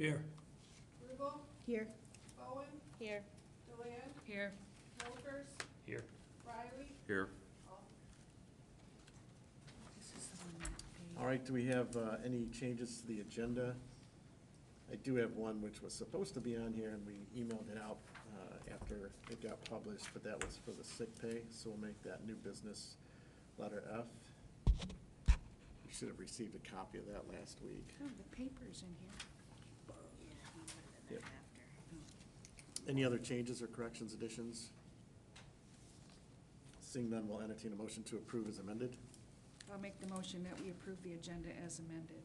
Here. Rubel, Here. Bowen, Here. Deland, Here. Wolfers, Here. Riley, Here. This is the one that they. All right, do we have any changes to the agenda? I do have one which was supposed to be on here, and we emailed it out after it got published, but that was for the sick pay, so we'll make that new business letter F. You should have received a copy of that last week. Oh, the paper's in here. Yep. Any other changes or corrections, additions? Seeing none, we'll entertain a motion to approve as amended. I'll make the motion that we approve the agenda as amended.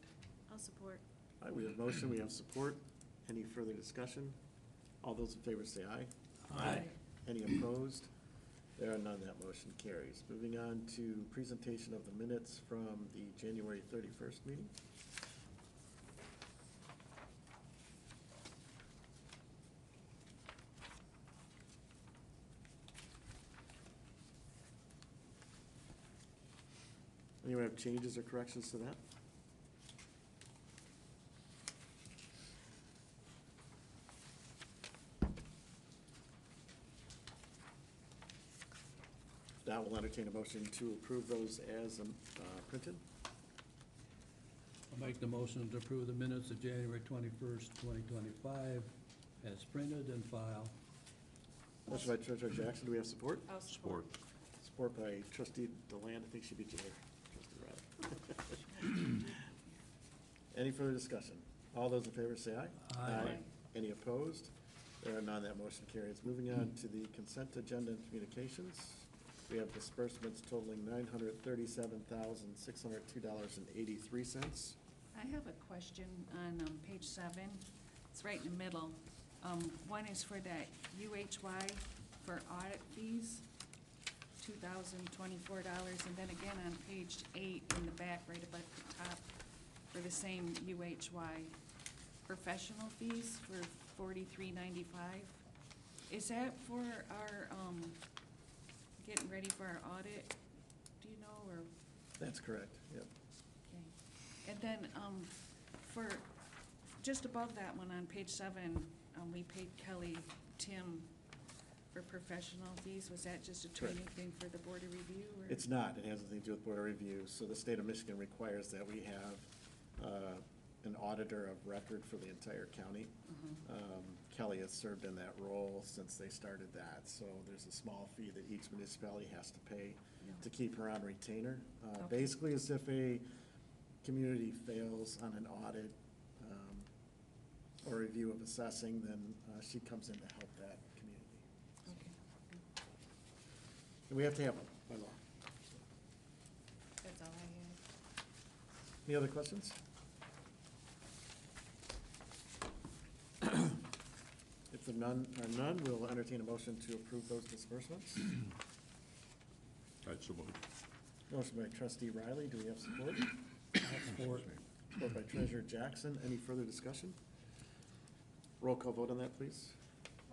I'll support. All right, we have motion, we have support. Any further discussion? All those in favor say aye. Aye. Any opposed? There are none, that motion carries. Moving on to presentation of the minutes from the January 31st meeting. Anyone have changes or corrections to that? That will entertain a motion to approve those as printed. I'll make the motion to approve the minutes of January 21st, 2025, as printed and filed. Motion by Treasurer Jackson, do we have support? I'll support. Support by Trustee Deland, I think she beat you there, Trustee Riley. Any further discussion? All those in favor say aye. Aye. Any opposed? There are none, that motion carries. Moving on to the consent agenda and communications. We have disbursements totaling $937,602.83. I have a question on page 7. It's right in the middle. One is for that UHY for audit fees, $2,024. And then again on page 8 in the back, right above the top, for the same UHY professional fees for $43.95. Is that for our, getting ready for our audit? Do you know, or? That's correct, yep. Okay. And then, for, just above that one on page 7, we paid Kelly Tim for professional fees. Was that just a training Correct. thing for the Board of Review, or? It's not, it has nothing to do with Board of Review. So the state of Michigan requires that we have an auditor of record for the entire county. Kelly has served in that role since they started that, so there's a small fee that each municipality has to pay to keep her on retainer. Okay. Basically, as if a community fails on an audit or review of assessing, then she comes in to help that community. Okay. And we have to have them by law. That's all I had. Any other questions? If there are none, we'll entertain a motion to approve those disbursements. I'd so move. Motion by Trustee Riley, do we have support? Support. Support by Treasurer Jackson. Any further discussion? Roll call vote on that, please.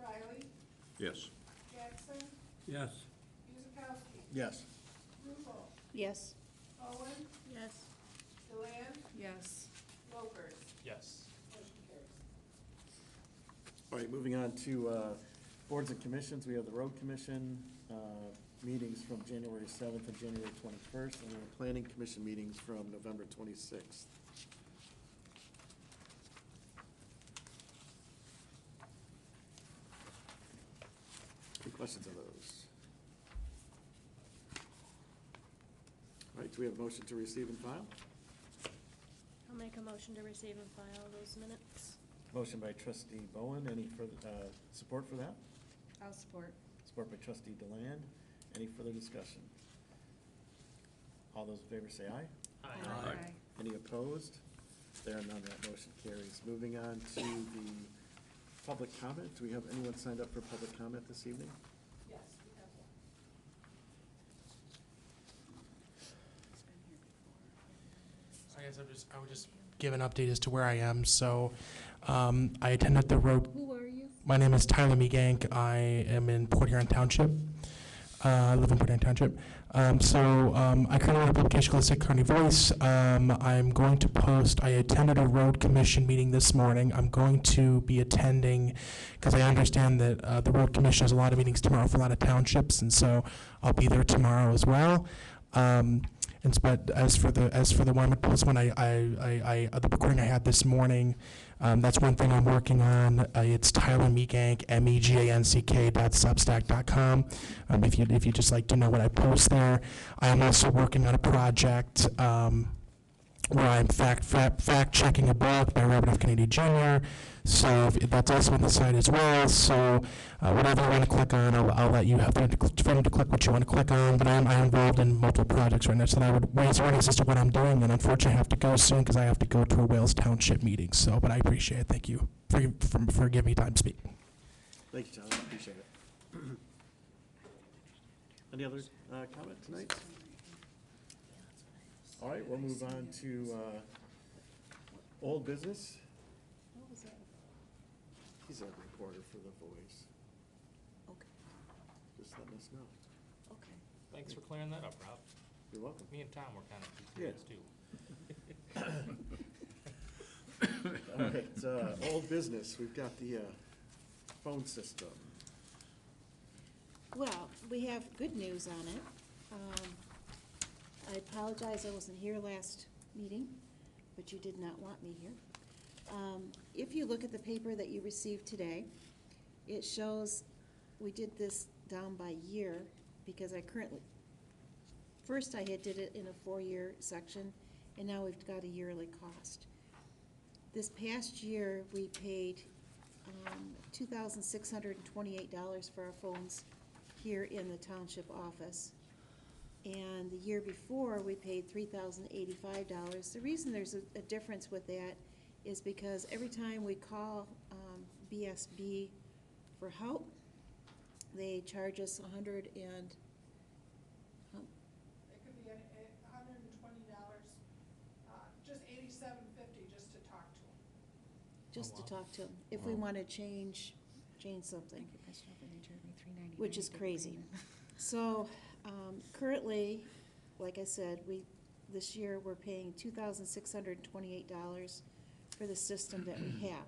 Riley, Yes. Jackson, Yes. Guzekowski, Yes. Rubel, Yes. Bowen, Yes. Deland, Yes. Wolfers. Yes. Motion carries. All right, moving on to boards and commissions. We have the Road Commission meetings from January 7th and January 21st, and the Planning Commission meetings from November 26th. Any questions on those? All right, do we have a motion to receive and file? I'll make a motion to receive and file those minutes. Motion by Trustee Bowen. Any further support for that? I'll support. Support by Trustee Deland. Any further discussion? All those in favor say aye. Aye. Any opposed? There are none, that motion carries. Moving on to the public comment. Do we have anyone signed up for public comment this evening? Yes, we have one. It's been here before. I guess I would just give an update as to where I am. So I attended the road. Who are you? My name is Tyler Megank. I am in Port Huron Township. I live in Kimball Township. I currently have a publication called the St. County Voice. I'm going to post, I attended a road commission meeting this morning. I'm going to be attending, because I understand that the road commission has a lot of meetings tomorrow for a lot of townships, and so I'll be there tomorrow as well. But as for the Wyoming Post one, the recording I had this morning, that's one thing I'm working on. It's Tyler Megank, meganck.substack.com. If you'd just like to know what I post there. I am also working on a project where I'm fact checking a book by Robert F. Kennedy Jr. So that's also on the site as well. So whatever you want to click on, I'll let you have time to click what you want to click on. But I'm involved in multiple projects right now, so I would raise awareness as to what I'm doing. And unfortunately, I have to go soon because I have to go to a Wales Township meeting. So, but I appreciate it. Thank you for giving me time to speak. Thank you, Tyler, appreciate it. Any other comment tonight? All right, we'll move on to old business. What was that? He's a reporter for The Voice. Okay, Just letting us know. okay. Thanks for clearing that up, Rob. You're welcome. Me and Tom were kind of confused too. All right, old business, we've got the phone system. Well, we have good news on it. I apologize, I wasn't here last meeting, but you did not want me here. If you look at the paper that you received today, it shows we did this down by year because first I did it in a 4-year section, and now we've got a yearly cost. This past year, we paid $2,628 for our phones here in the township office. And the year before, we paid $3,085. The reason there's a difference with that is because every time we call BSB for help, they charge us It could be $120, just $87.50 just to talk to them. just Oh, to wow. talk to them, if we Wow. want to change something, Thank you, Christopher. They charged me $3.99 which is for the crazy. premium. So, currently, like I said, this year, we're paying $2,628 for the system that we have.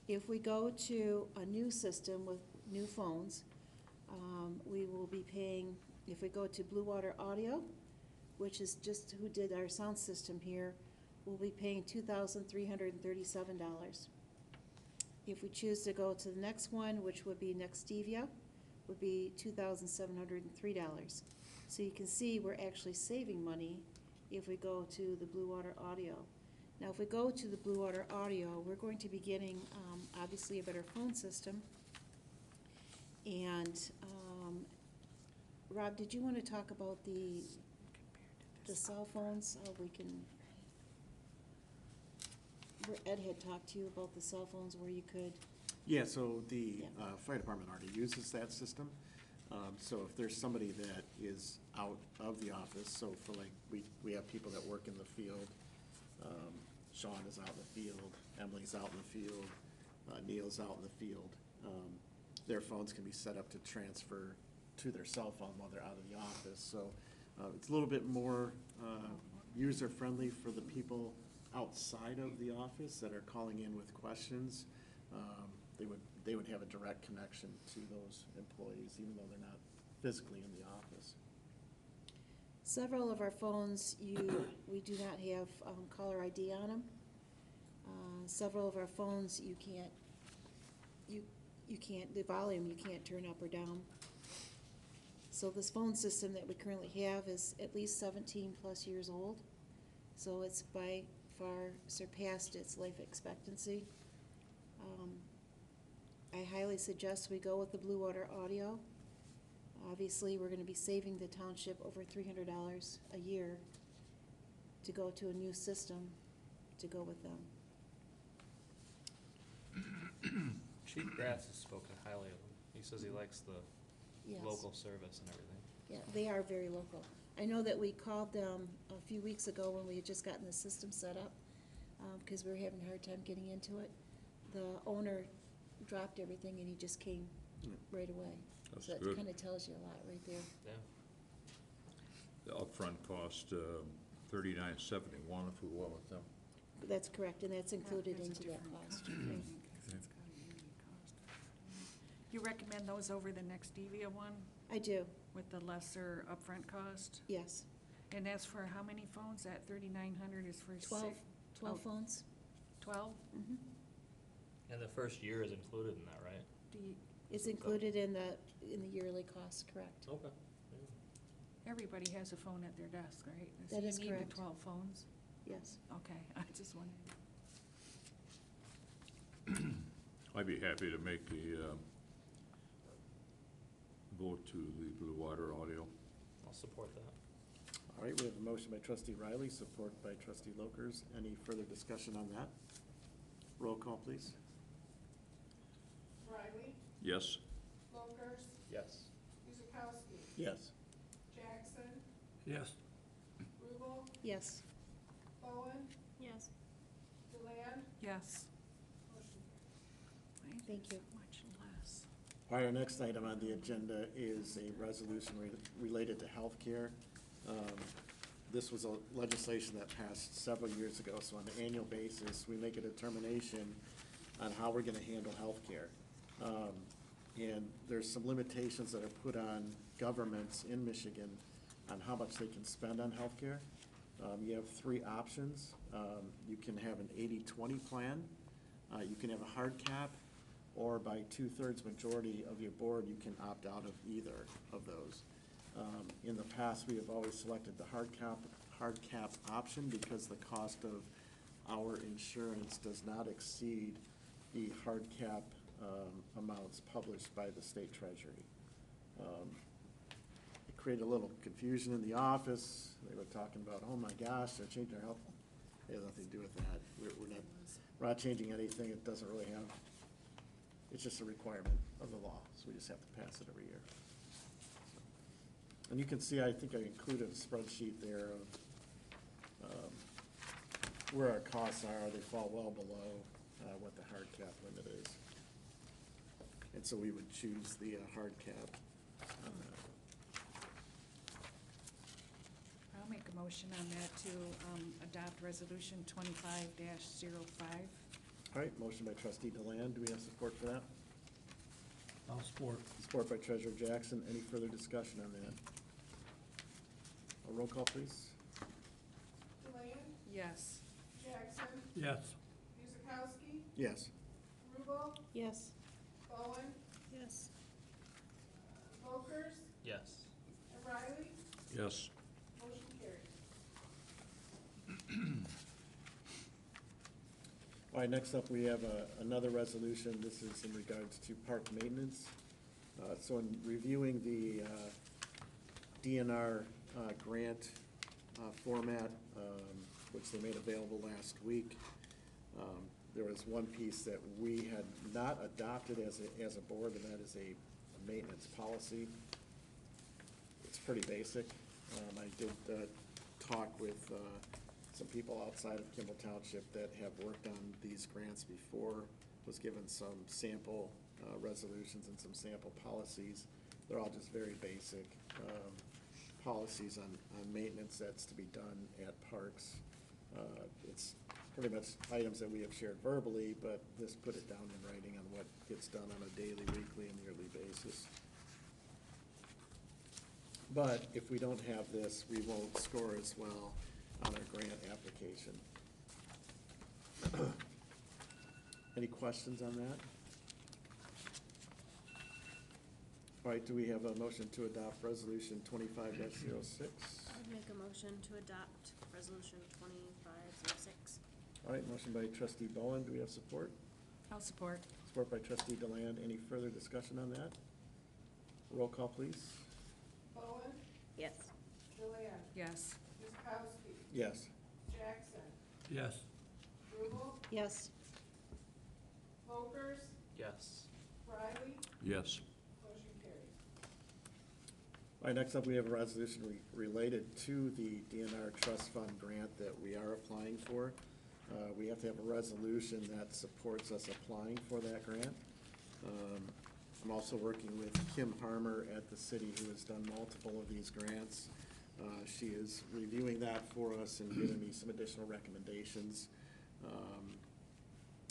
If we go to a new system with new phones, we will be paying, if we go to Blue Water Audio, which is just who did our sound system here, we'll be paying $2,337. If we choose to go to the next one, which would be Nextevia, would be $2,703. So you can see we're actually saving money if we go to the Blue Water Audio. Now, if we go to the Blue Water Audio, we're going to be getting, obviously, a better phone system. And, Rob, did you want to talk about the cell phones? We can, where Ed had talked to you about the cell phones where you could, Yeah, so the Yeah. fire department already uses that system. So if there's somebody that is out of the office, so for like, we have people that work in the field. Sean is out in the field, Emily's out in the field, Neil's out in the field. Their phones can be set up to transfer to their cell phone while they're out of the office. So it's a little bit more user-friendly for the people outside of the office that are calling in with questions. They would have a direct connection to those employees, even though they're not physically in the office. several of our phones, we do not have caller ID on them. Several of our phones, you can't, the volume you can't turn up or down. So this phone system that we currently have is at least 17+ years old. So it's by far surpassed its life expectancy. I highly suggest we go with the Blue Water Audio. Obviously, we're gonna be saving the township over $300 a year to go to a new system to go with them. Chief Grass has spoken highly of them. He says he likes the Yes. local service and everything. Yeah, they are very local. I know that we called them a few weeks ago when we had just gotten the system set up, because we were having a hard time getting into it. The owner dropped everything and he just came right away. That's So that good. kind of tells you a lot right there. Yeah. The upfront cost, $39.71 if we went with them. That's correct, and that's included That's a into that different cost. thing, 'cause it's got a yearly cost. You recommend those over the next Devia one I do, with the lesser upfront cost? yes. And that's for how many phones? That 3,900 is for 12, 12 Oh. phones. 12? Mhm. And the first year is included in that, right? Do you, It's included in the yearly cost, correct? Okay. everybody has a phone at their desk, right? So That is you need correct. the 12 phones? Yes. Okay, I just wanted. I'd be happy to make the vote to the Blue Water Audio. I'll support that. All right, we have a motion by trustee Riley, support by trustee Lokers. Any further discussion on that? Roll call, please. Riley, Yes? Locust, Yes. Guzekowski, Yes. Jackson, Yes. Rubel, Yes. Bowen, Yes. Deland, Yes. motion carries. Thank you. Much less. All right, our next item on the agenda is a resolution related to healthcare. This was a legislation that passed several years ago, so on an annual basis, we make a determination on how we're gonna handle healthcare. And there's some limitations that are put on governments in Michigan on how much they can spend on healthcare. You have three options. You can have an 80-20 plan, you can have a hard cap, or by 2/3 majority of your board, you can opt out of either of those. In the past, we have always selected the hard cap option because the cost of our insurance does not exceed the hard cap amounts published by the state treasury. It created a little confusion in the office. They were talking about, oh my gosh, they're changing our health. It has nothing to do with that. We're not changing anything. It doesn't really have, it's just a requirement of the law, so we just have to pass it every year. And you can see, I think I included a spreadsheet there of where our costs are. They fall well below what the hard cap limit is. And so we would choose the hard cap on that. I'll make a motion on that to adopt resolution 25-05. All right, motion by trustee Deland. Do we have support for that? I'll support. Support by treasurer Jackson. Any further discussion on that? A roll call, please. Deland, Yes. Jackson, Yes. Guzekowski, Yes. Rubel, Yes. Bowen, Yes. Locust, Yes. and Riley, Yes. motion carries. All right, next up, we have another resolution. This is in regards to park maintenance. So in reviewing the DNR grant format, which they made available last week, there was one piece that we had not adopted as a board, and that is a maintenance policy. It's pretty basic. I did talk with some people outside of Kimball Township that have worked on these grants before, was given some sample resolutions and some sample policies. They're all just very basic policies on maintenance that's to be done at parks. It's pretty much items that we have shared verbally, but this put it down in writing on what gets done on a daily, weekly, and yearly basis. But if we don't have this, we won't score as well on our grant application. Any questions on that? All right, do we have a motion to adopt resolution 25-06? I'd make a motion to adopt resolution 2506. All right, motion by trustee Bowen, do we have support? I'll support. Support by trustee Deland. Any further discussion on that? Roll call, please. Bowen, Yes. Deland, Yes. Guzekowski, Yes. Jackson, Yes. Rubel, Yes. Locust, Yes. Riley, Yes. motion carries. All right, next up, we have a resolution related to the DNR trust fund grant that we are applying for. We have to have a resolution that supports us applying for that grant. I'm also working with Kim Farmer at the city, who has done multiple of these grants. She is reviewing that for us and giving me some additional recommendations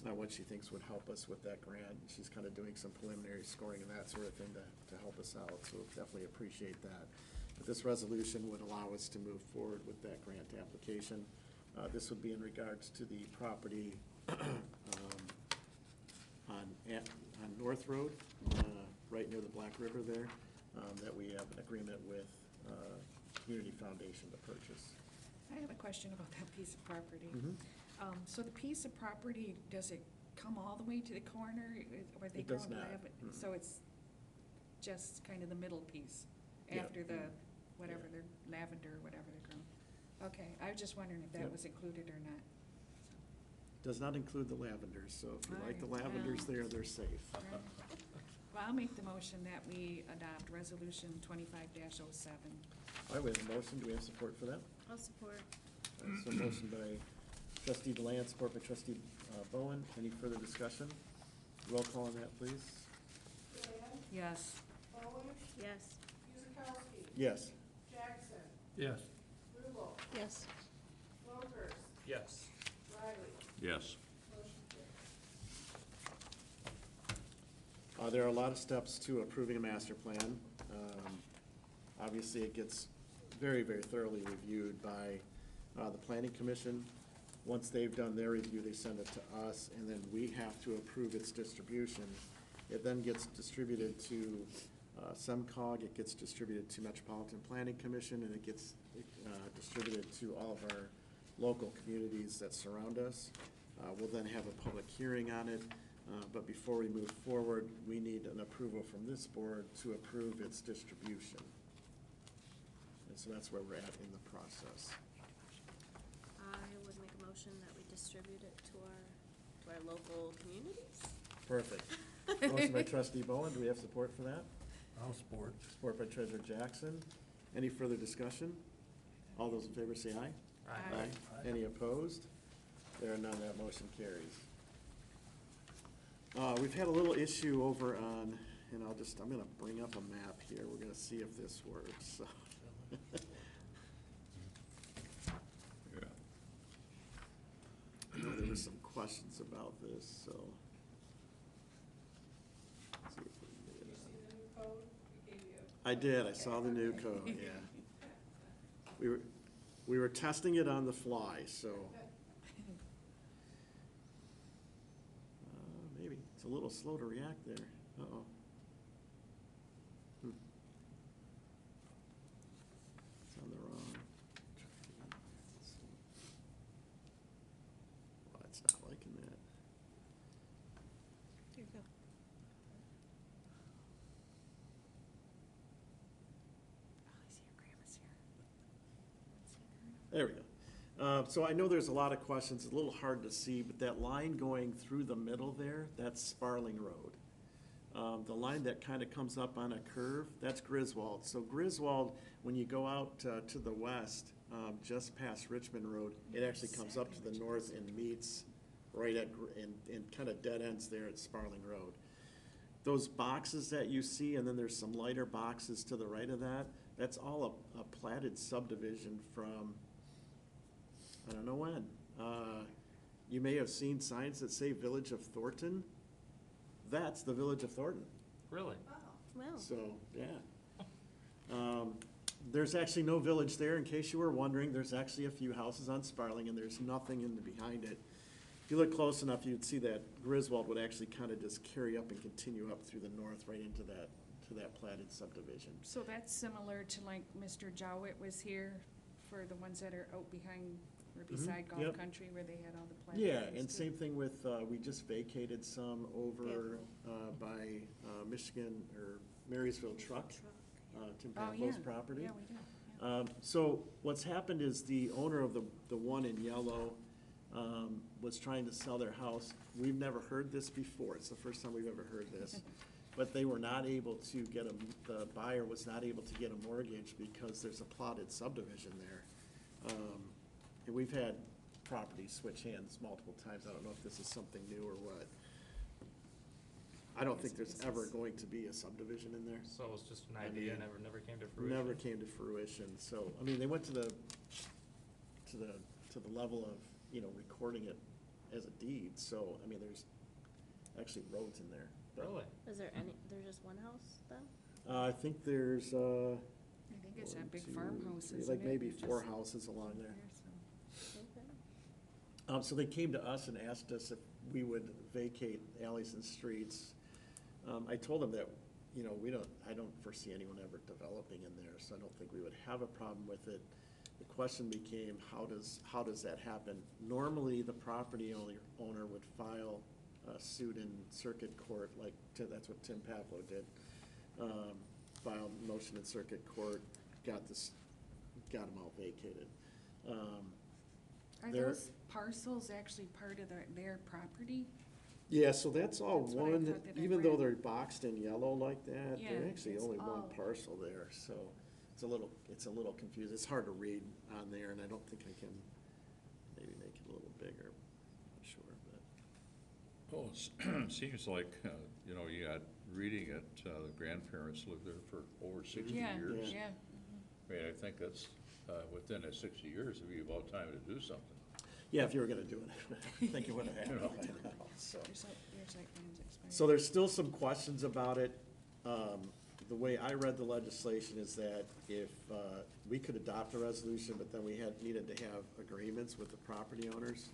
on what she thinks would help us with that grant. She's kind of doing some preliminary scoring and that sort of thing to help us out, so definitely appreciate that. But this resolution would allow us to move forward with that grant application. This would be in regards to the property on North Road, right near the Black River there, that we have an agreement with Community Foundation to purchase. I have a question about that piece of property. Mhm. So the piece of property, does it come all the way to the corner? Or they It does grown not. lavender? Mm. So it's just kind of the middle piece Yeah. after the, whatever, Yeah. they're lavender or whatever they're grown. Okay, I was just wondering if that Yep. was included or not. Does not include the lavenders, so if you like the Alright, lavenders well. there, they're safe. Right. Well, I'll make the motion that we adopt resolution 25-07. All right, we have a motion. Do we have support for that? I'll support. So motion by trustee Deland, support by trustee Bowen. Any further discussion? Roll call on that, please. Deland, Yes. Bowen, Yes. Guzekowski, Yes. Jackson, Yes. Rubel, Yes. Lopers, Yes. Riley. Yes. Motion carries. There are a lot of steps to approving a master plan. Obviously, it gets very, very thoroughly reviewed by the planning commission. Once they've done their review, they send it to us, and then we have to approve its distribution. It then gets distributed to SEMCOG, it gets distributed to Metropolitan Planning Commission, and it gets distributed to all of our local communities that surround us. We'll then have a public hearing on it, but before we move forward, we need an approval from this board to approve its distribution. And so that's where we're at in the process. I would make a motion that we distribute it to our local communities. Perfect. Motion by trustee Bowen, do we have support for that? I'll support. Support by treasurer Jackson. Any further discussion? All those in favor say aye. Aye. Any opposed? There are none, that motion carries. We've had a little issue over on, and I'm gonna bring up a map here, we're gonna see if this works, so. Yeah. I know there were some questions about this, so. Let's see if we can get Did it you on. see the new code we gave you? I did, I saw the new code, yeah. We were testing it on the fly, so. Maybe, it's a little slow to react there, uh-oh. It's on the wrong. Well, it's not liking that. Here you go. Oh, I see your grandma's here. There we go. So I know there's a lot of questions, it's a little hard to see, but that line going through the middle there, that's Sparling Road. The line that kind of comes up on a curve, that's Griswold. So Griswold, when you go out to the west, just past Richmond Road, it actually comes up to the north and meets right at, and kind of dead ends there at Sparling Road. Those boxes that you see, and then there's some lighter boxes to the right of that, that's all a platted subdivision from, I don't know when. You may have seen signs that say Village of Thornton. That's the Village of Thornton. Really? Oh, Well, So, yeah. There's actually no village there, in case you were wondering. There's actually a few houses on Sparling, and there's nothing in the behind it. If you look close enough, you'd see that Griswold would actually kind of just carry up and continue up through the north, right into that platted subdivision. So that's similar to like Mr. Jowett was here for the ones that are out behind or beside Golf yep. Country where they had all the plants. Yeah, and same thing with, we just vacated some over by Michigan, or Marysville Truck, Tim Oh, Campbell's yeah. property. Yeah, we did. Yeah. So what's happened is the owner of the one in yellow was trying to sell their house. We've never heard this before. It's the first time we've ever heard this. But they were not able to get the buyer was not able to get a mortgage because there's a plotted subdivision there. And we've had properties switch hands multiple times. I don't know if this is something new or what. I don't think Yes, there's this ever is- going to be a subdivision in there. So it was just an I idea, mean, never came to fruition? Never came to fruition, so, I mean, they went to the level of, recording it as a deed, so, I mean, there's actually roads in there. but, Really? Is there any, there's just one house then? I think there's, I think it's that big 1, 2, farmhouse, 3, isn't like it? maybe Just 4 houses along there. Okay. So they came to us and asked us if we would vacate alleys and streets. I told them that, I don't foresee anyone ever developing in there, so I don't think we would have a problem with it. The question became, how does that happen? Normally, the property owner would file a suit in circuit court, that's what Tim Pavlo did. Filed a motion in circuit court, got them all vacated. Are There- those parcels actually part of their property? Yeah, so that's all That's what I one, thought that I even though read. they're boxed in yellow like that, Yeah, they're actually it's only one all- parcel there, so it's a little confusing. It's hard to read on there, and I don't think I can maybe make it a little bigger, I'm not sure, but. Well, it seems like, you got, reading it, the grandparents lived there for over 60 Yeah, years. yeah. I mean, I think that's, within the 60 years, it'd be about time to do something. Yeah, if you were gonna do it, I think it would have happened by now, so. Your site plan's expired. So there's still some questions about it. The way I read the legislation is that if, we could adopt a resolution, but then we needed to have agreements with the property owners.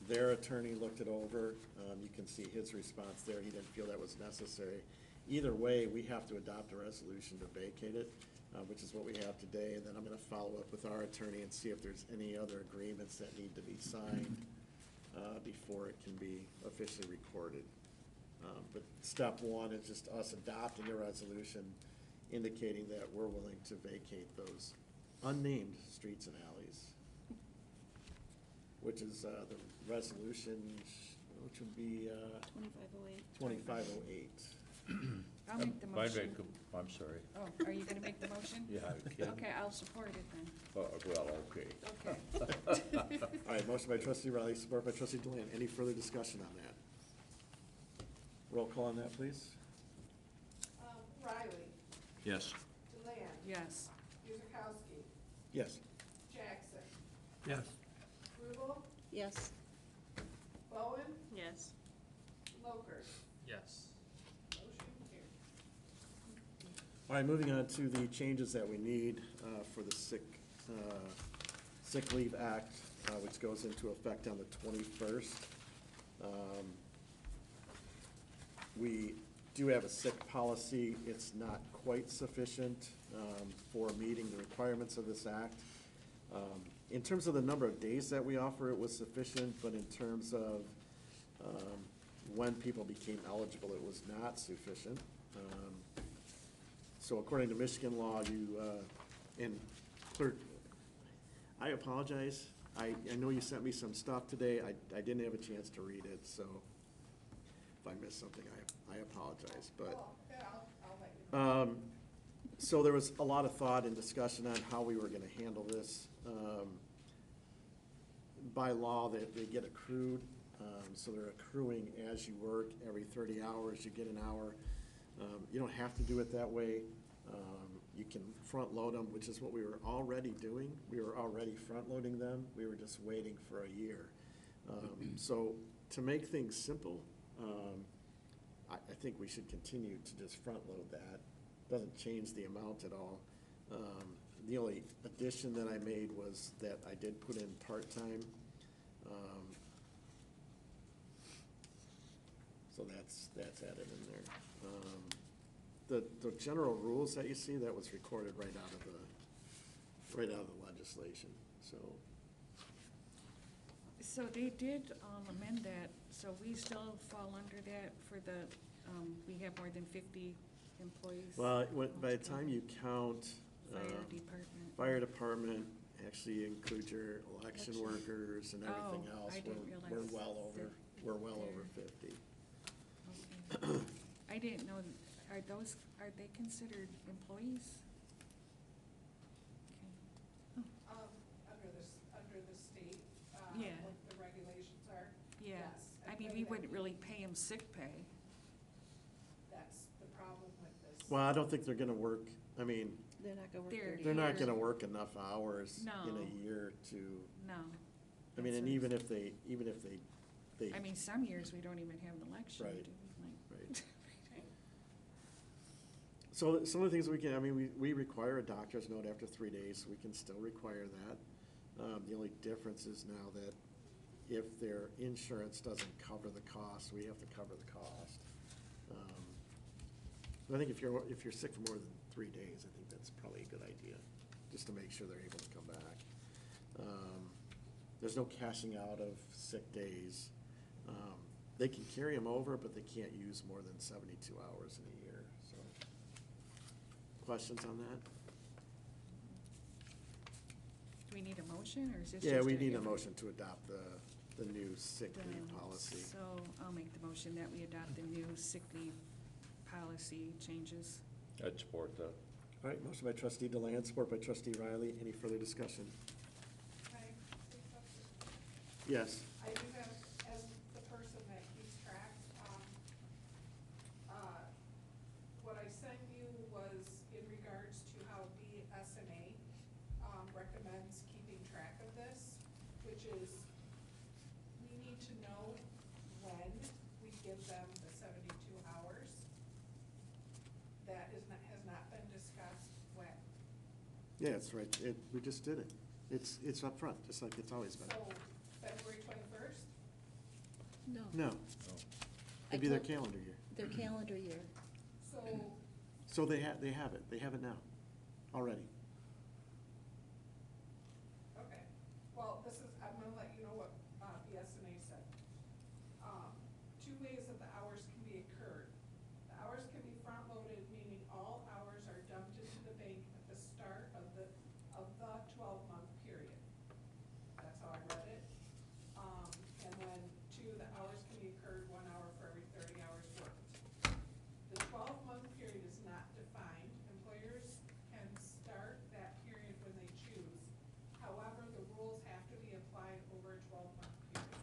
Their attorney looked it over. You can see his response there. He didn't feel that was necessary. Either way, we have to adopt a resolution to vacate it, which is what we have today. And then I'm gonna follow up with our attorney and see if there's any other agreements that need to be signed before it can be officially recorded. But step one is just us adopting a resolution indicating that we're willing to vacate those unnamed streets and alleys, which is the resolution, which would be 2508. 2508. I'll make the motion. I'm sorry. Oh, are you gonna make the motion? Yeah, I can. Okay, I'll support it then. Well, okay. Okay. All right, motion by trustee Riley, support by trustee Deland. Any further discussion on that? Roll call on that, please. Riley, Yes. Deland, Yes. Guzekowski, Yes. Jackson, Yes. Rubel, Yes. Bowen, Yes. Locust. Yes. Motion carried. All right, moving on to the changes that we need for the Sick Leave Act, which goes into effect on the 21st. We do have a sick policy. It's not quite sufficient for meeting the requirements of this act. In terms of the number of days that we offer, it was sufficient, but in terms of when people became eligible, it was not sufficient. So according to Michigan law, and clerk, I apologize. I know you sent me some stuff today. I didn't have a chance to read it, so if I missed something, I apologize, but. Oh, yeah, I'll let you know. So there was a lot of thought and discussion on how we were gonna handle this. By law, they get accrued, so they're accruing as you work. Every 30 hours, you get an hour. You don't have to do it that way. You can front load them, which is what we were already doing. We were already front loading them. We were just waiting for a year. So to make things simple, I think we should continue to just front load that. Doesn't change the amount at all. The only addition that I made was that I did put in part-time. So that's added in there. The general rules that you see, that was recorded right out of the legislation, so. So they did amend that, so we still fall under that for the, we have more than 50 employees. Well, by the time you count. Fire department. Fire department actually includes your election Election. workers and everything Oh, else. I didn't realize We're well over 50. Okay. I didn't know, are they considered employees? Okay. Under the state, Yeah. what the regulations are. Yeah, Yes, I mean, we wouldn't really pay him sick pay. That's the problem with this. Well, I don't think they're gonna work, I mean, They're not gonna work They're- 30 they're not hours. gonna work enough hours in No. a year to, No. I mean, That's and what even if they, I mean, some years we don't even have an election, Right. do we? Like, right. So some of the things we can, I mean, we require a doctor's note after 3 days, so we can still require that. The only difference is now that if their insurance doesn't cover the cost, we have to cover the cost. But I think if you're sick for more than 3 days, I think that's probably a good idea, just to make sure they're able to come back. There's no cashing out of sick days. They can carry them over, but they can't use more than 72 hours in a year, so. Questions on that? Do we need a motion, or is this just? Yeah, we need a motion to adopt the new sick leave the- policy. So I'll make the motion that we adopt the new sick leave policy changes. I'd support that. All right, motion by trustee Deland, support by trustee Riley. Any further discussion? Can I say something? Yes. I do have, as the person that keeps track, what I sent you was in regards to how BSNA, recommends keeping track of this, which is, we need to know when we give them the 72 hours. That has not been discussed when. Yeah, it's right. We just did it. It's up front, just like it's always been. So, February 21st? No, No, I it'd be their told- calendar year. their calendar year. So, So they have it. They have it now, already. okay, well, this is, I'm gonna let you know what, BSNA said. Two ways that the hours can be incurred. The hours can be front-loaded, meaning all hours are dumped into the bank at the start of the 12-month period. That's how I read it. And then two, the hours can be incurred 1 hour for every 30 hours worked. The 12-month period is not defined. Employers can start that period when they choose. However, the rules have to be applied over a 12-month period.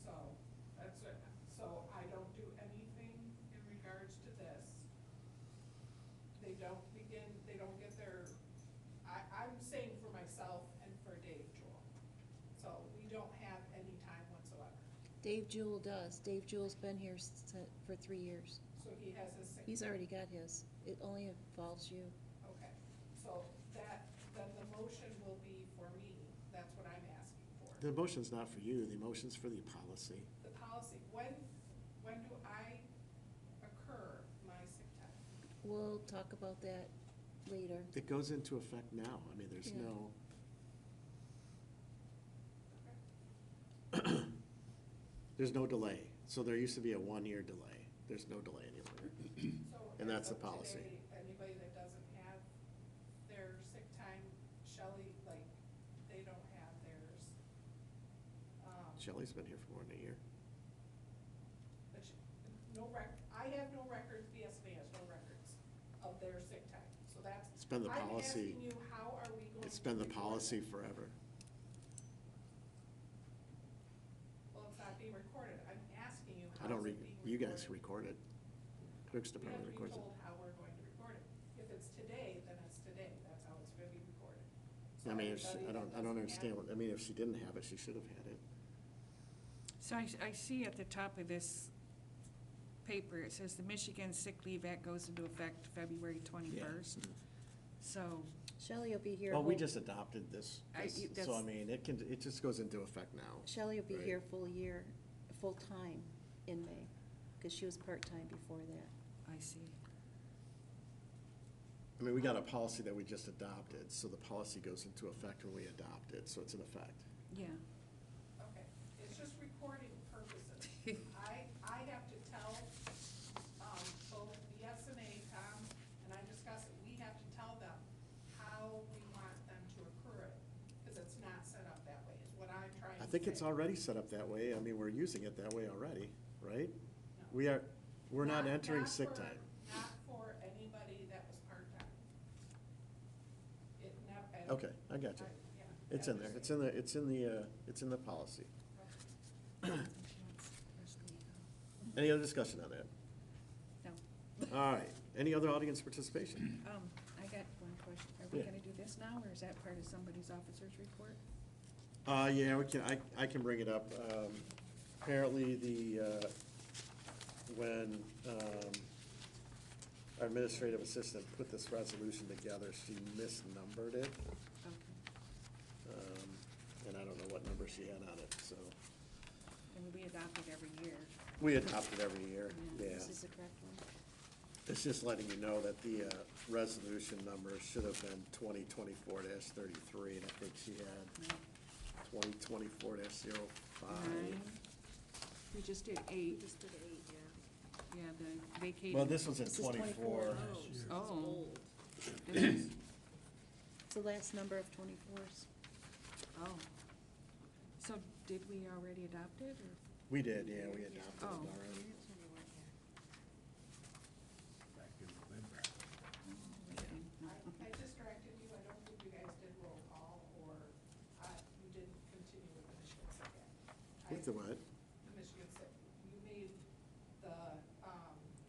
So, that's it. So I don't do anything in regards to this. They don't get their, I'm saying for myself and for Dave Jewell. So we don't have any time whatsoever. Dave Jewell does. Dave Jewell's been here for 3 years. So he has his sick. He's already got his. It only involves you. Okay, so then the motion will be for me, that's what I'm asking for. The motion's not for you. The motion's for the policy. The policy, when do I occur my sick time? We'll talk about that later. It goes into effect now. I mean, there's Yeah. no, Okay. there's no delay. So there used to be a 1-year delay. There's no delay any longer. So And as that's the of policy. today, anybody that doesn't have their sick time, Shelley, like, they don't have theirs. Shelley's been here for more than a year. But I have no records, BSNA has no records of their sick time, so that's. It's been the policy. I'm asking you, how are we going to? It's been the record policy that? forever. Well, it's not being recorded, I'm asking you, I how don't is it being recorded? you guys record it. Clerk's We have department to be records it. told how we're going to record it. If it's today, then it's today, that's how it's gonna be recorded. So I mean, if she, everybody I that don't doesn't understand, have- I mean, if she didn't have it, she should have had it. So I see at the top of this paper, it says the Michigan Sick Leave Act goes into effect February 21st. So, Shelley will be here. Well, we whole- just adopted this, so I that's- mean, it just goes into effect now. Shelley will be Right. here full year, full-time in May, because she was part-time before that. I see. I mean, we got a policy that we just adopted, so the policy goes into effect when we adopt it, so it's in effect. Yeah. Okay, it's just recording purposes. I have to tell, both BSNA, Tom, and I discussed it, we have to tell them how we want them to accrue it, because it's not set up that way, is what I'm trying to say. I think it's already set up that way, I mean, we're using it that way already, right? No. We're not entering Not sick for- time. Not for anybody that was part-time. It never. Okay, I got you. It's in there, it's in the policy. Any other discussion on that? No. All right, any other audience participation? I got one question. Are we Yeah. gonna do this now, or is that part of somebody's officer's report? Yeah, we can, I can bring it up. Apparently, when our administrative assistant put this resolution together, she misnumbered it. Okay. And I don't know what number she had on it, so. And we adopt it every year. We adopt it every year, yeah. This is the correct one. It's just letting you know that the resolution number should have been 2024-33, and I think she had 2024-05. 9. We just did 8. Just did 8, yeah. Yeah, the vacating. Well, this was in This is 24. Oh, so it's Oh. old. This is- It's the last number of 24s. Oh. So did we already adopt it, or? We did, yeah, we adopted it Oh. already. Back in November. I distracted you, I don't think you guys did roll call, or you didn't continue with the Michigan Sick Act. With the what? The Michigan Sick, you made the,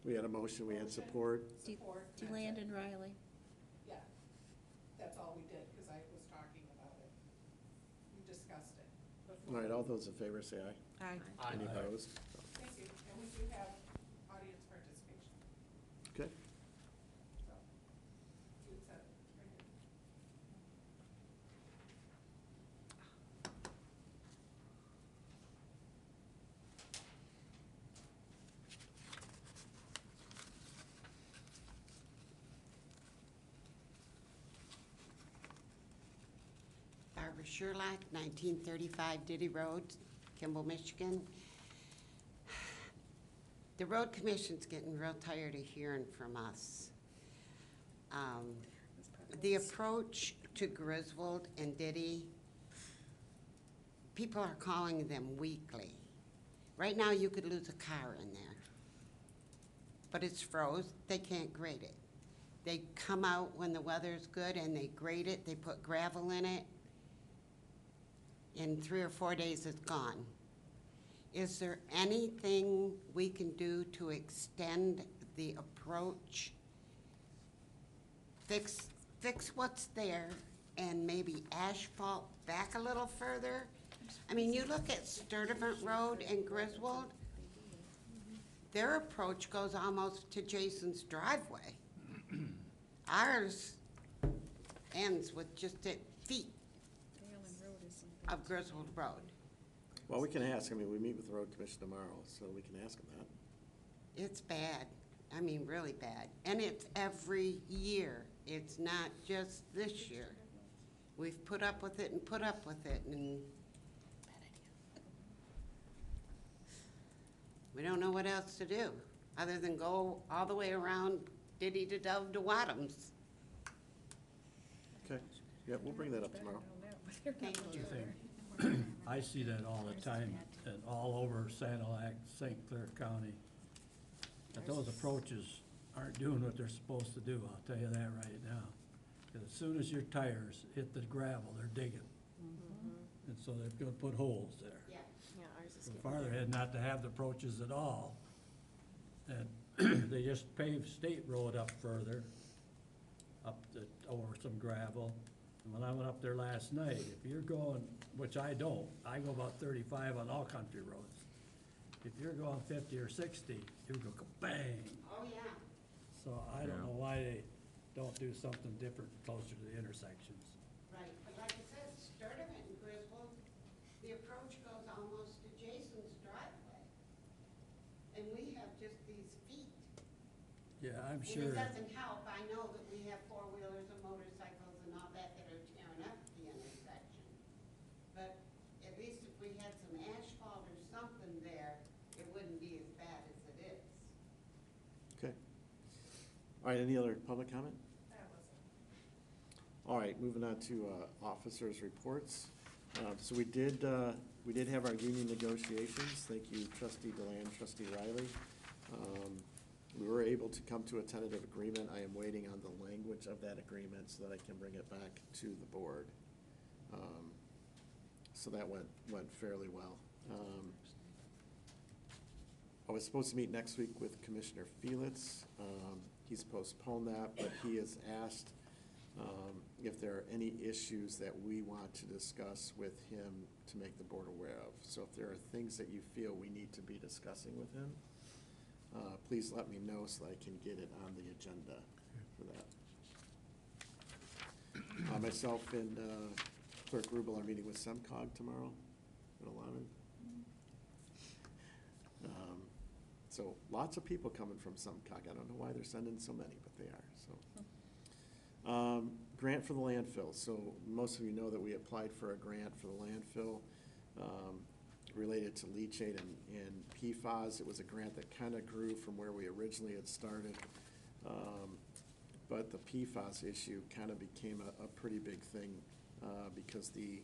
We had a motion, we had support. support. and that's DeLand it. and Riley. Yeah, that's all we did, because I was talking about it. We discussed it All before. right, all those in favor say aye. Aye. Any Aye. opposed? Thank you, and we do have audience participation, Okay. so. You said, right here. Barbara Sherlock, 1935 Diddy Road, Kimball, Michigan. The road commission's getting real tired of hearing from us. The approach to Griswold and Diddy, people are calling them weekly. Right now, you could lose a car in there. But it's froze, they can't grade it. They come out when the weather's good and they grade it, they put gravel in it. In 3 or 4 days, it's gone. Is there anything we can do to extend the approach? Fix what's there and maybe asphalt back a little further? I mean, you look at Sturtevant Road in Griswold, their approach goes almost to Jason's driveway. Ours ends with just at feet Allen Road is something. of Griswold Road. Well, we can ask, I mean, we meet with the road commission tomorrow, so we can ask them that. It's bad. I mean, really bad. And it's every year. It's not just this year. We've put up with it and put up with it, and we don't know what else to do, other than go all the way around Diddy to Dove to Wadhams. Okay, yeah, we'll bring that up tomorrow. Thank you. I see that all the time, and all over Sanilac, St. Clair County. That those approaches aren't doing what they're supposed to do, I'll tell you that right now. 'Cause as soon as your tires hit the gravel, they're digging. And so they're gonna put holes there. Yeah. Yeah, ours is From getting farther bad. ahead, not to have the approaches at all. And they just paved State Road up further, over some gravel. And when I went up there last night, if you're going, which I don't, I go about 35 on all country roads. If you're going 50 or 60, you go bang. Oh, yeah. So I don't know why they don't do something different closer to the intersections. Right, but like I said, Sturtevant and Griswold, the approach goes almost to Jason's driveway. And we have just these feet. Yeah, I'm And sure. it doesn't help, I know that we have four-wheelers and motorcycles and all that that are tearing up the intersection. But at least if we had some asphalt or something there, it wouldn't be as bad as it is. Okay. All right, any other public comment? That was it. All right, moving on to officers' reports. So we did have our union negotiations. Thank you, trustee Deland, trustee Riley. We were able to come to a tentative agreement. I am waiting on the language of that agreement so that I can bring it back to the board. So that went fairly well. I was supposed to meet next week with Commissioner Felix. He's postponed that, but he has asked if there are any issues that we want to discuss with him to make the board aware of. So if there are things that you feel we need to be discussing with him, please let me know so I can get it on the agenda for that. Myself and Clerk Rubel are meeting with SEMCOG tomorrow at 11. So lots of people coming from SEMCOG. I don't know why they're sending so many, but they are, so. Grant for the landfill. So most of you know that we applied for a grant for the landfill related to leachate and PFAS. It was a grant that kind of grew from where we originally had started. But the PFAS issue kind of became a pretty big thing because the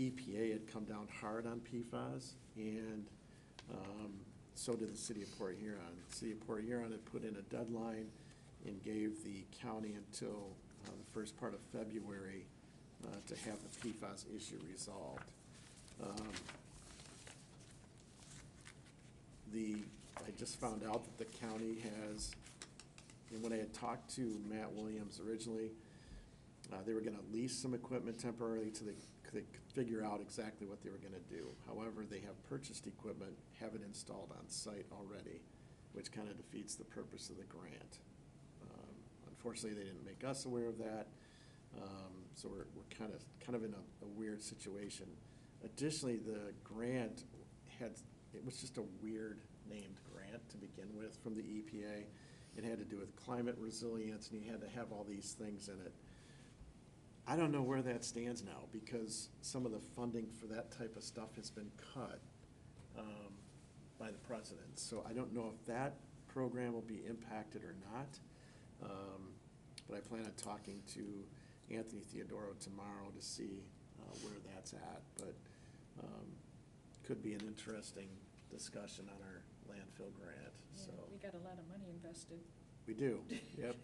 EPA had come down hard on PFAS, and so did the city of Port Huron. The city of Port Huron had put in a deadline and gave the county until the first part of February to have the PFAS issue resolved. I just found out that the county has, and when I had talked to Matt Williams originally, they were gonna lease some equipment temporarily till they could figure out exactly what they were gonna do. However, they have purchased equipment, have it installed on site already, which kind of defeats the purpose of the grant. Unfortunately, they didn't make us aware of that, so we're kind of in a weird situation. Additionally, the grant it was just a weird named grant to begin with from the EPA. It had to do with climate resilience, and you had to have all these things in it. I don't know where that stands now, because some of the funding for that type of stuff has been cut by the president. So I don't know if that program will be impacted or not. But I plan on talking to Anthony Theodoro tomorrow to see where that's at. But could be an interesting discussion on our landfill grant. Yeah, So we got a lot of money invested. we do, yep.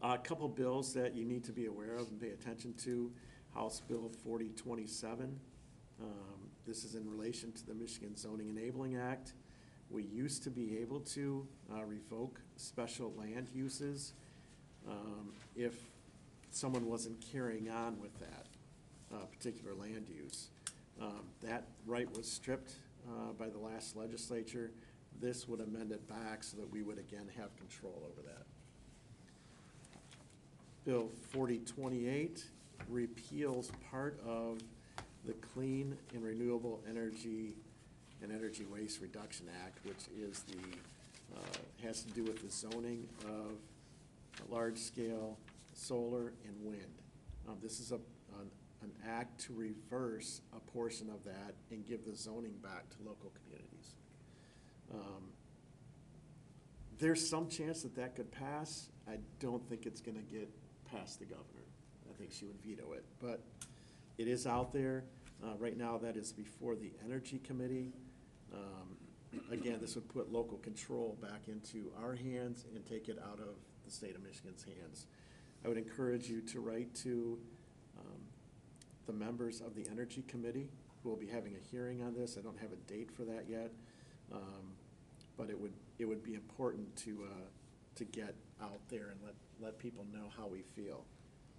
A couple bills that you need to be aware of and pay attention to. House Bill 4027. This is in relation to the Michigan Zoning Enabling Act. We used to be able to revoke special land uses if someone wasn't carrying on with that particular land use. That right was stripped by the last legislature. This would amend it back so that we would again have control over that. Bill 4028 repeals part of the Clean and Renewable Energy and Energy Waste Reduction Act, which is has to do with the zoning of large-scale solar and wind. This is an act to reverse a portion of that and give the zoning back to local communities. There's some chance that that could pass. I don't think it's gonna get past the governor. I think she would veto it, but it is out there. Right now, that is before the Energy Committee. Again, this would put local control back into our hands and take it out of the state of Michigan's hands. I would encourage you to write to the members of the Energy Committee who will be having a hearing on this. I don't have a date for that yet, but it would be important to get out there and let people know how we feel.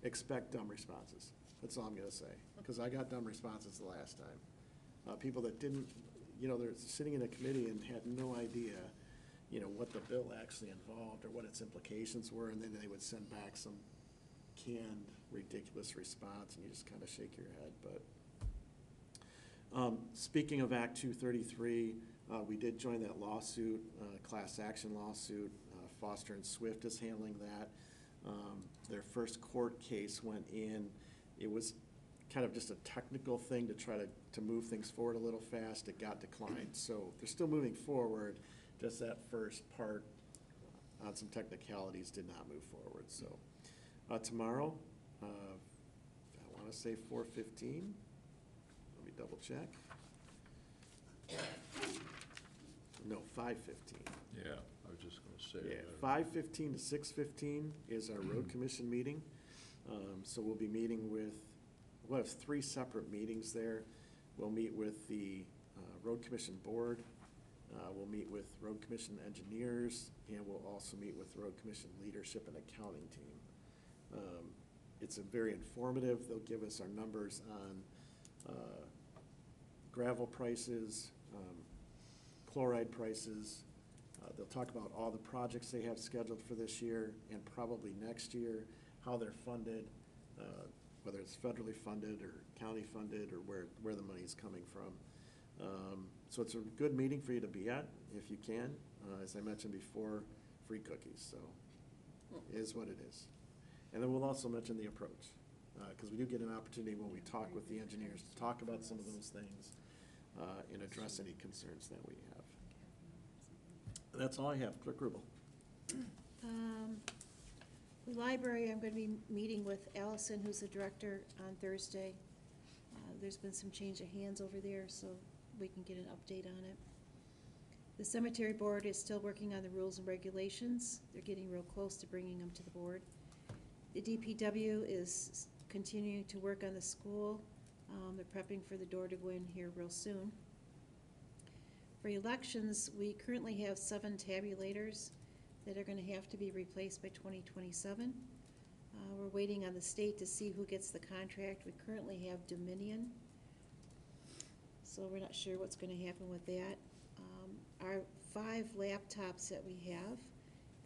Expect dumb responses. That's all I'm gonna say, because I got dumb responses the last time. People that didn't, they're sitting in a committee and had no idea, what the bill actually involved or what its implications were, and then they would send back some canned, ridiculous response, and you just kind of shake your head. But speaking of Act 233, we did join that lawsuit, class action lawsuit. Foster and Swift is handling that. Their first court case went in. It was kind of just a technical thing to try to move things forward a little fast. It got declined. So they're still moving forward, just that first part on some technicalities did not move forward. So tomorrow, I want to say 4:15. Let me double check. No, 5:15. Yeah, I was just gonna say. Yeah, 5:15 to 6:15 is our road commission meeting. So we'll be meeting we'll have 3 separate meetings there. We'll meet with the road commission board, We'll meet with road commission engineers, and we'll also meet with road commission leadership and accounting team. It's a very informative. They'll give us our numbers on gravel prices, chloride prices. They'll talk about all the projects they have scheduled for this year and probably next year, how they're funded, whether it's federally funded or county funded, or where the money's coming from. So it's a good meeting for you to be at, if you can. As I mentioned before, free cookies, so it is what it is. And then we'll also mention the approach, because we do get an opportunity when we talk with the engineers to talk about some of those things and address any concerns that we have. That's all I have. Clerk Rubel. The library, I'm going to be meeting with Allison, who's the director, on Thursday. There's been some change of hands over there, so we can get an update on it. The cemetery board is still working on the rules and regulations. They're getting real close to bringing them to the board. The DPW is continuing to work on the school. They're prepping for the door to go in here real soon. For elections, we currently have 7 tabulators that are gonna have to be replaced by 2027. We're waiting on the state to see who gets the contract. We currently have Dominion, so we're not sure what's gonna happen with that. Our 5 laptops that we have,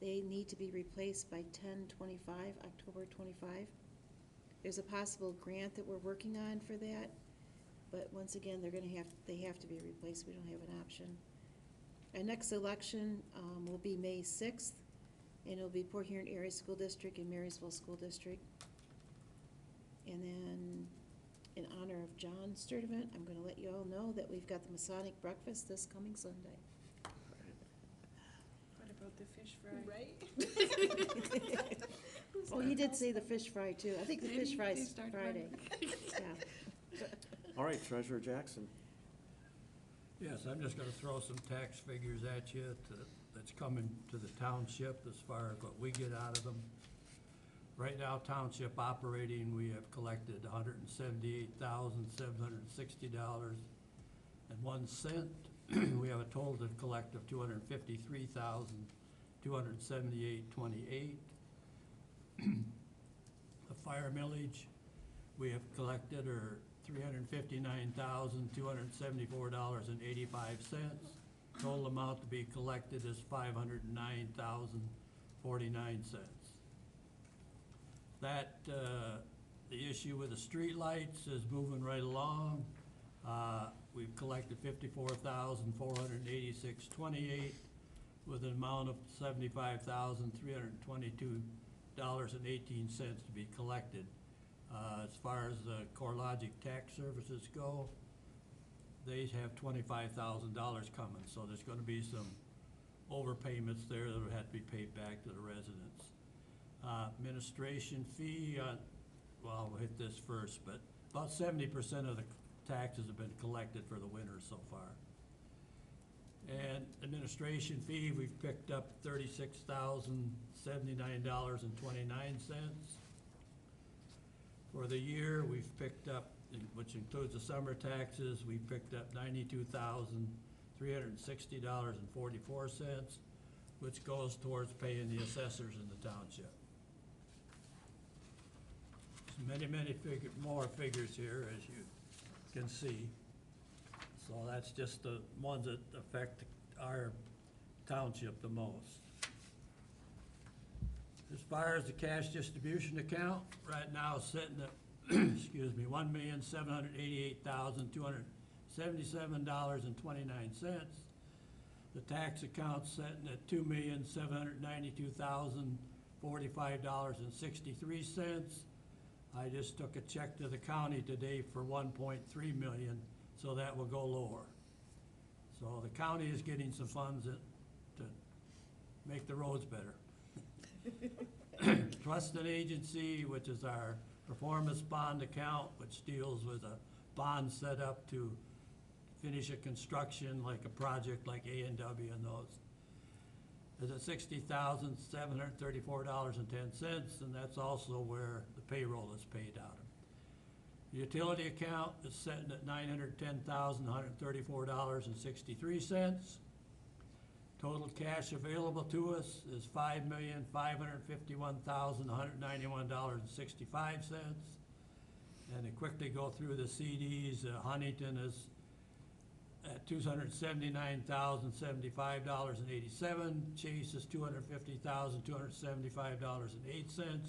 they need to be replaced by 10/25, October 25. There's a possible grant that we're working on for that, but once again, they have to be replaced. We don't have an option. Our next election will be May 6th, and it'll be Port Huron Area School District and Marysville School District. And then, in honor of John Sturdivant, I'm gonna let you all know that we've got the Masonic breakfast this coming Sunday. What about the fish fry? Right? Oh, he did say the fish fry too. I think the fish Maybe they fry's start Friday. Monday. Yeah. All right, Treasurer Jackson. Yes, I'm just gonna throw some tax figures at you that's coming to the township as far as what we get out of them. Right now, township operating, we have collected $178,760.01. We have a total to collect of $253,278.28. The fire millage, we have collected are $359,274.85. Total amount to be collected is $509,049. That, the issue with the streetlights is moving right along. We've collected $54,486.28 with an amount of $75,322.18 to be collected. As far as the CoreLogic tax services go, they have $25,000 coming, so there's gonna be some overpayments there that will have to be paid back to the residents. Administration fee, well, we'll hit this first, but about 70% of the taxes have been collected for the winter so far. And administration fee, we've picked up $36,079.29. For the year, we've picked up, which includes the summer taxes, we picked up $92,360.44, which goes towards paying the assessors in the township. There's many more figures here, as you can see. So that's just the ones that affect our township the most. As far as the cash distribution account, right now it's sitting at, excuse me, $1,788,277.29. The tax account's sitting at $2,792,045.63. I just took a check to the county today for $1.3 million, so that will go lower. So the county is getting some funds to make the roads better. Trust and agency, which is our performance bond account, which deals with a bond set up to finish a construction, like a project like A&W and those, is at $60,734.10, and that's also where the payroll is paid out of. The utility account is sitting at $910,134.63. Total cash available to us is $5,551,191.65. And to quickly go through the CDs, Huntington is at $279,075.87. Chase is $250,275.08.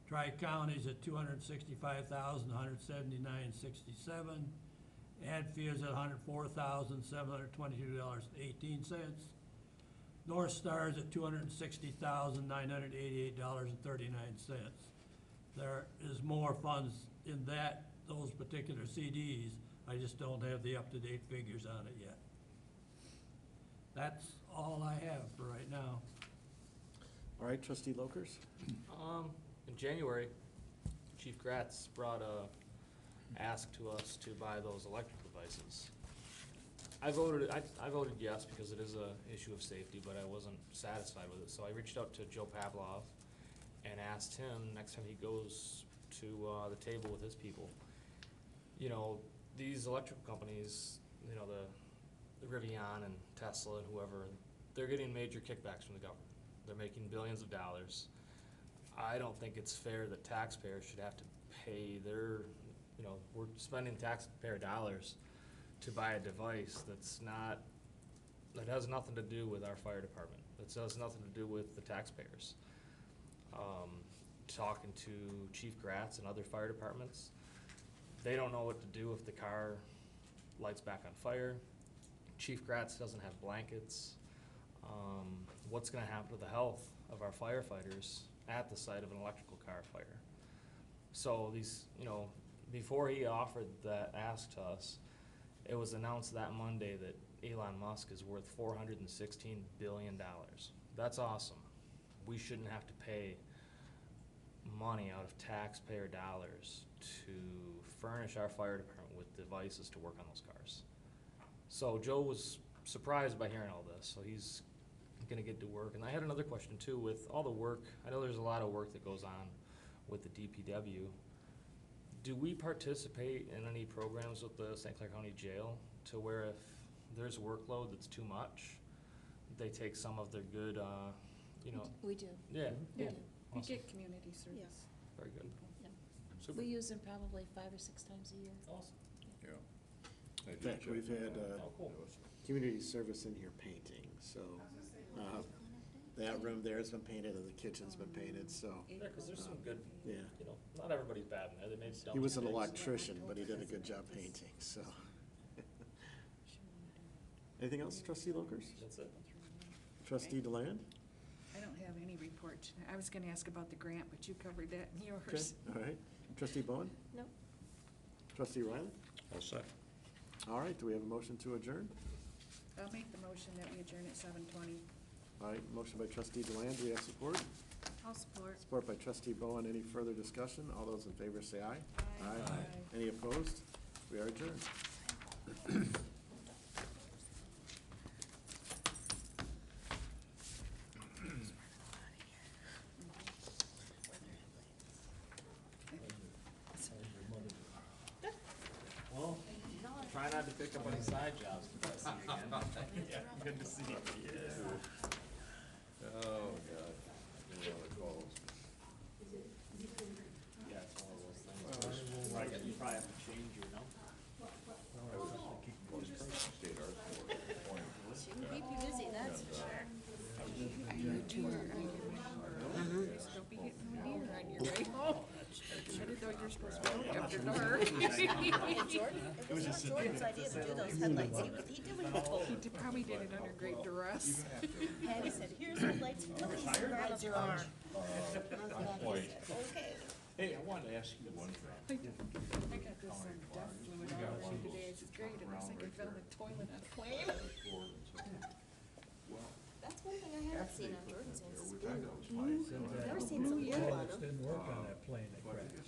Tri-County's at $265,179.67. Adfia is at $104,722.18. North Star is at $260,988.39. There is more funds in those particular CDs. I just don't have the up-to-date figures on it yet. That's all I have for right now. All right, trustee Lokers? In January, Chief Gratz brought a ask to us to buy those electric devices. I voted yes because it is a issue of safety, but I wasn't satisfied with it. So I reached out to Joe Pavlov and asked him next time he goes to the table with his people, you know, these electric companies, you know, the Rivian and Tesla and whoever, they're getting major kickbacks from the government. They're making billions of dollars. I don't think it's fair that taxpayers should have to pay their, you know, we're spending taxpayer dollars to buy a device that has nothing to do with our fire department. That has nothing to do with the taxpayers. Talking to Chief Gratz and other fire departments, they don't know what to do if the car lights back on fire. Chief Gratz doesn't have blankets. What's gonna happen to the health of our firefighters at the site of an electrical car fire? So these, you know, before he offered that ask to us, it was announced that Monday that Elon Musk is worth $416 billion. That's awesome. We shouldn't have to pay money out of taxpayer dollars to furnish our fire department with devices to work on those cars. So Joe was surprised by hearing all this, so he's gonna get to work. And I had another question too, with all the work, I know there's a lot of work that goes on with the DPW. Do we participate in any programs with the St. Clair County Jail to where if there's workload that's too much, they take some of their good, you know? We do. Yeah, Yeah. we Awesome. get community service. Very good. Yeah. Super. We use them probably 5 or 6 times a year. Awesome. Yeah. In fact, we've had Oh, cool. community service in here painting, so that room there has been painted and the kitchen's been painted, so. Yeah, cause there's some good, Yeah. you know, not everybody's bad in there, they made He was an dumb mistakes. electrician, but he did a good job painting, so. Anything else, trustee Lokers? That's it. Trustee Deland? I don't have any report tonight. I was gonna ask about the grant, but you covered that in Okay, yours. all right. Trustee Bowen? No. Trustee Riley? All set. All right, do we have a motion to adjourn? I'll make the motion that we adjourn at 7:20. All right, motion by trustee Deland, do we have support? I'll support. Support by trustee Bowen, any further discussion? All those in favor say aye. Aye. Any opposed? We are adjourned. Well, try not to pick up any side jobs if I see you again. Good to see you. Oh, God. Any other calls? Yeah, it's one of those things. You probably have to change your number. State Art Board appointment. She can keep you busy, that's for sure. Don't be hitting the deer on your way home. I didn't know you're supposed to go after dark. It was not Jordan's idea to do those headlights. He did what he was told. He probably did it under great duress. Patty said, here's headlights. Rides your arm. Point. Okay. Hey, I wanted to ask you one thing. I got this death fluid allergy today. It's great. It looks like I fell in the toilet on a plane. That's one thing I haven't seen on Jordan's hands. Since that Never seen some yellow on pilots them. didn't work on that plane that crashed.